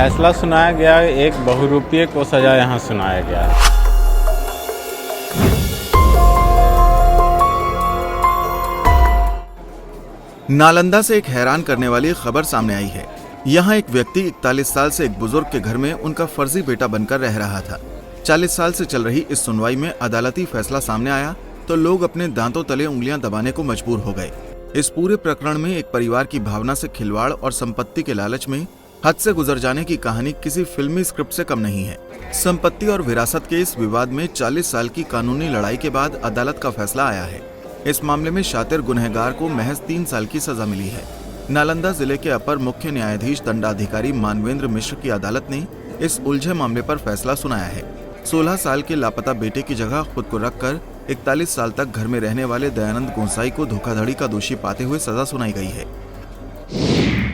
फैसला सुनाया गया, एक बहुरूपीय को सज़ा यहाँ सुनाया गया है। नालंदा से एक हैरान करने वाली खबर सामने आई है। यहाँ एक व्यक्ति 41 साल से एक बुजुर्ग के घर में उनका फर्जी बेटा बनकर रह रहा था। 40 साल से चल रही इस सुनवाई में अदालती फैसला सामने आया तो लोग अपने दांतों तले उंगलियां दबाने को मजबूर हो गए। इस पूरे प्रकरण में एक परिवार की भावना से खिलवाड़ और संपत्ति के लालच में हद से गुजर जाने की कहानी किसी फिल्मी स्क्रिप्ट से कम नहीं है। संपत्ति और विरासत के इस विवाद में 40 साल की कानूनी लड़ाई के बाद अदालत का फैसला आया है। इस मामले में शातिर गुनहगार को महज 3 साल की सजा मिली है। नालंदा जिले के अपर मुख्य न्यायाधीश दंडाधिकारी मानवेंद्र मिश्र की अदालत ने इस उलझे मामले पर फैसला सुनाया है। 16 साल के लापता बेटे की जगह खुद को रखकर 41 साल तक घर में रहने वाले दयानंद गोसाई को धोखाधड़ी का दोषी पाते हुए सजा सुनाई गई है।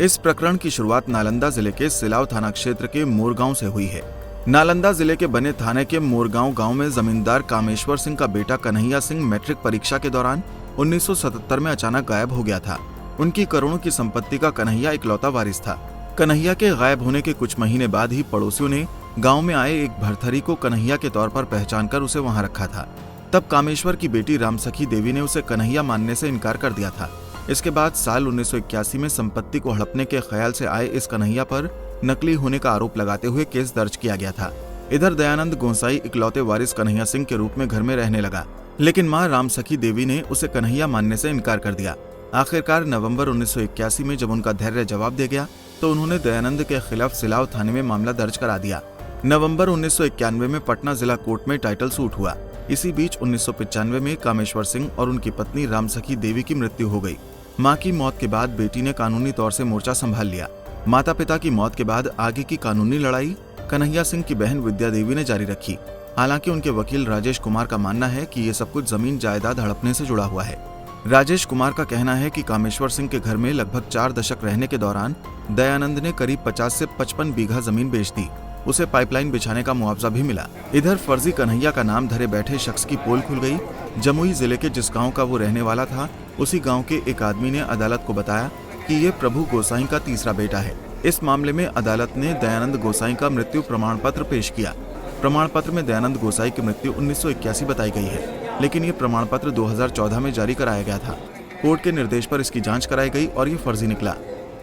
इस प्रकरण की शुरुआत नालंदा जिले के सिलाव थाना क्षेत्र के मोरगांव से हुई है। नालंदा जिले के बने थाने के मोरगांव गांव में जमींदार कामेश्वर सिंह का बेटा कन्हैया सिंह मैट्रिक परीक्षा के दौरान 1977 में अचानक गायब हो गया था। उनकी करोड़ों की संपत्ति का कन्हैया इकलौता वारिस था। कन्हैया के गायब होने के कुछ महीने बाद ही पड़ोसियों ने गांव में आए एक भरथरी को कन्हैया के तौर पर पहचानकर उसे वहां रखा था। तब कामेश्वर की बेटी रामसखी देवी ने उसे कन्हैया मानने से इनकार कर दिया था। इसके बाद साल 1981 में संपत्ति को हड़पने के ख्याल से आए इस कन्हैया पर नकली होने का आरोप लगाते हुए केस दर्ज किया गया था। इधर दयानंद गोसाई इकलौते वारिस कन्हैया सिंह के रूप में घर में रहने लगा, लेकिन मां रामसखी देवी ने उसे कन्हैया मानने से इनकार कर दिया। आखिरकार नवंबर 1981 में जब उनका धैर्य जवाब दे गया तो उन्होंने दयानंद के खिलाफ सिलाव थाने में मामला दर्ज करा दिया। नवंबर 1991 में पटना जिला कोर्ट में टाइटल सूट हुआ। इसी बीच 1995 में कामेश्वर सिंह और उनकी पत्नी रामसखी देवी की मृत्यु हो गई। मां की मौत के बाद बेटी ने कानूनी तौर से मोर्चा संभाल लिया। माता पिता की मौत के बाद आगे की कानूनी लड़ाई कन्हैया सिंह की बहन विद्या देवी ने जारी रखी। हालांकि उनके वकील राजेश कुमार का मानना है कि ये सब कुछ जमीन जायदाद हड़पने से जुड़ा हुआ है। राजेश कुमार का कहना है कि कामेश्वर सिंह के घर में लगभग 4 दशक रहने के दौरान दयानंद ने करीब 50 से 55 बीघा जमीन बेच दी। उसे पाइपलाइन बिछाने का मुआवजा भी मिला। इधर फर्जी कन्हैया का नाम धरे बैठे शख्स की पोल खुल गई। जमुई जिले के जिस गांव का वो रहने वाला था, उसी गांव के एक आदमी ने अदालत को बताया कि ये प्रभु गोसाई का तीसरा बेटा है। इस मामले में अदालत ने दयानंद गोसाई का मृत्यु प्रमाण पत्र पेश किया। प्रमाण पत्र में दयानंद गोसाई की मृत्यु 1981 बताई गई है, लेकिन ये प्रमाण पत्र 2014 में जारी कराया गया था। कोर्ट के निर्देश पर इसकी जांच कराई गई और ये फर्जी निकला।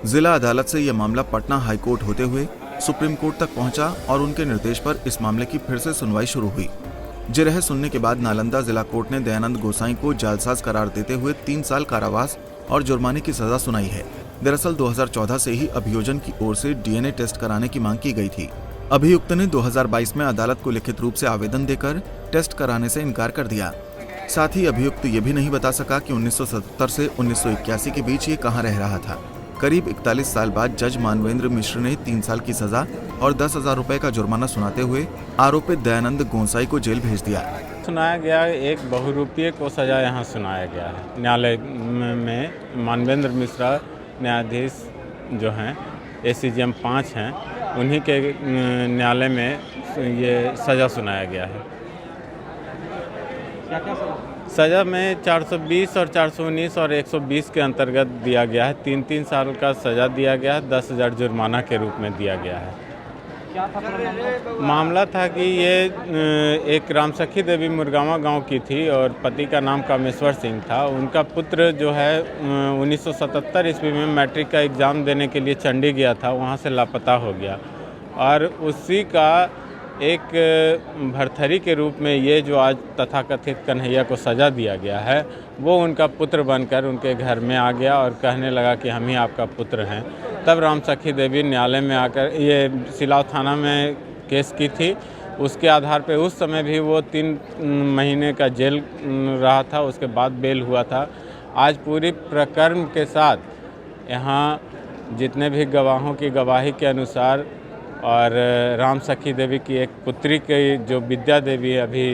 जिला अदालत से यह मामला पटना हाईकोर्ट होते हुए सुप्रीम कोर्ट तक पहुंचा और उनके निर्देश पर इस मामले की फिर से सुनवाई शुरू हुई। जिरह सुनने के बाद नालंदा जिला कोर्ट ने दयानंद गोसाई को जालसाज करार देते हुए 3 साल कारावास और जुर्माने की सजा सुनाई है। दरअसल 2014 से ही अभियोजन की ओर से डीएनए टेस्ट कराने की मांग की गई थी। अभियुक्त ने 2022 में अदालत को लिखित रूप से आवेदन देकर टेस्ट कराने से इनकार कर दिया। साथ ही अभियुक्त ये भी नहीं बता सका कि 1977 से 1981 के बीच ये कहां रह रहा था। करीब 41 साल बाद जज मानवेंद्र मिश्र ने 3 साल की सजा और 10,000 रुपए का जुर्माना सुनाते हुए आरोपित दयानंद गोसाई को जेल भेज दिया। सुनाया गया, एक बहुरूपीय को सज़ा यहाँ सुनाया गया है। न्यायालय में मानवेंद्र मिश्रा न्यायाधीश जो हैं, एसीजेएम 5 हैं, उन्हीं के न्यायालय में ये सज़ा सुनाया गया है। सज़ा में 420 और 419 और 120 के अंतर्गत दिया गया है। 3-3 साल का सज़ा दिया गया है, 10,000 जुर्माना के रूप में दिया गया है। क्या था मामला था कि ये एक रामसखी देवी मुरगावा गांव की थी और पति का नाम कामेश्वर सिंह था। उनका पुत्र जो है 1977 ईस्वी में मैट्रिक का एग्ज़ाम देने के लिए चंडी गया था, वहां से लापता हो गया और उसी का एक भरथरी के रूप में ये जो आज तथाकथित कन्हैया को सज़ा दिया गया है, वो उनका पुत्र बनकर उनके घर में आ गया और कहने लगा कि हम ही आपका पुत्र हैं। तब रामसखी देवी न्यायालय में आकर ये सिलाव थाना में केस की थी। उसके आधार पे उस समय भी वो 3 महीने का जेल रहा था, उसके बाद बेल हुआ था। आज पूरी प्रकरण के साथ यहाँ जितने भी गवाहों की गवाही के अनुसार और रामसखी देवी की एक पुत्री की जो विद्या देवी अभी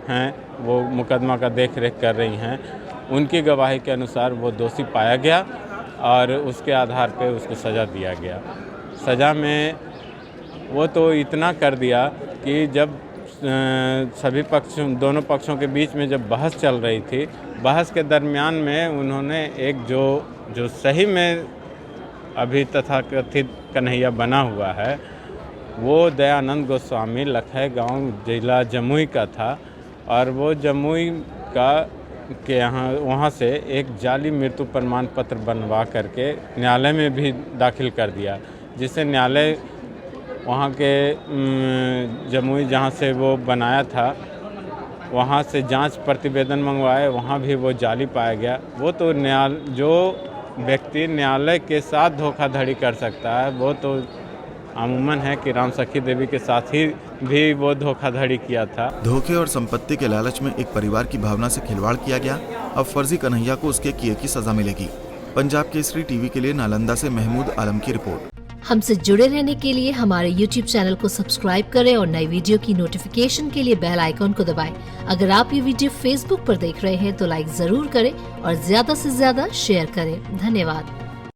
हैं, वो मुकदमा का देख रेख कर रही हैं, उनकी गवाही के अनुसार वो दोषी पाया गया और उसके आधार पे उसको सज़ा दिया गया। सज़ा में वो तो इतना कर दिया कि जब सभी दोनों पक्षों के बीच में जब बहस चल रही थी, बहस के दरमियान में उन्होंने एक जो सही में अभी तथाकथित कन्हैया बना हुआ है, वो दयानंद गोस्वामी लखई गांव जिला जमुई का था और वो जमुई का के यहाँ वहाँ से एक जाली मृत्यु प्रमाण पत्र बनवा करके न्यायालय में भी दाखिल कर दिया, जिससे न्यायालय वहाँ के जमुई जहाँ से वो बनाया था वहाँ से जांच प्रतिवेदन मंगवाए, वहाँ भी वो जाली पाया गया। वो तो जो व्यक्ति न्यायालय के साथ धोखाधड़ी कर सकता है वो तो अमूमन है कि राम सखी देवी के साथ ही भी वो धोखाधड़ी किया था। धोखे और संपत्ति के लालच में एक परिवार की भावना से खिलवाड़ किया गया। अब फर्जी कन्हैया को उसके किए की सजा मिलेगी। पंजाब केसरी टीवी के लिए नालंदा से महमूद आलम की रिपोर्ट। हमसे जुड़े रहने के लिए हमारे YouTube चैनल को सब्सक्राइब करें और नई वीडियो की नोटिफिकेशन के लिए बेल आइकॉन को दबाएं। अगर आप ये वीडियो Facebook पर देख रहे हैं तो लाइक जरूर करें और ज्यादा से ज्यादा शेयर करें। धन्यवाद।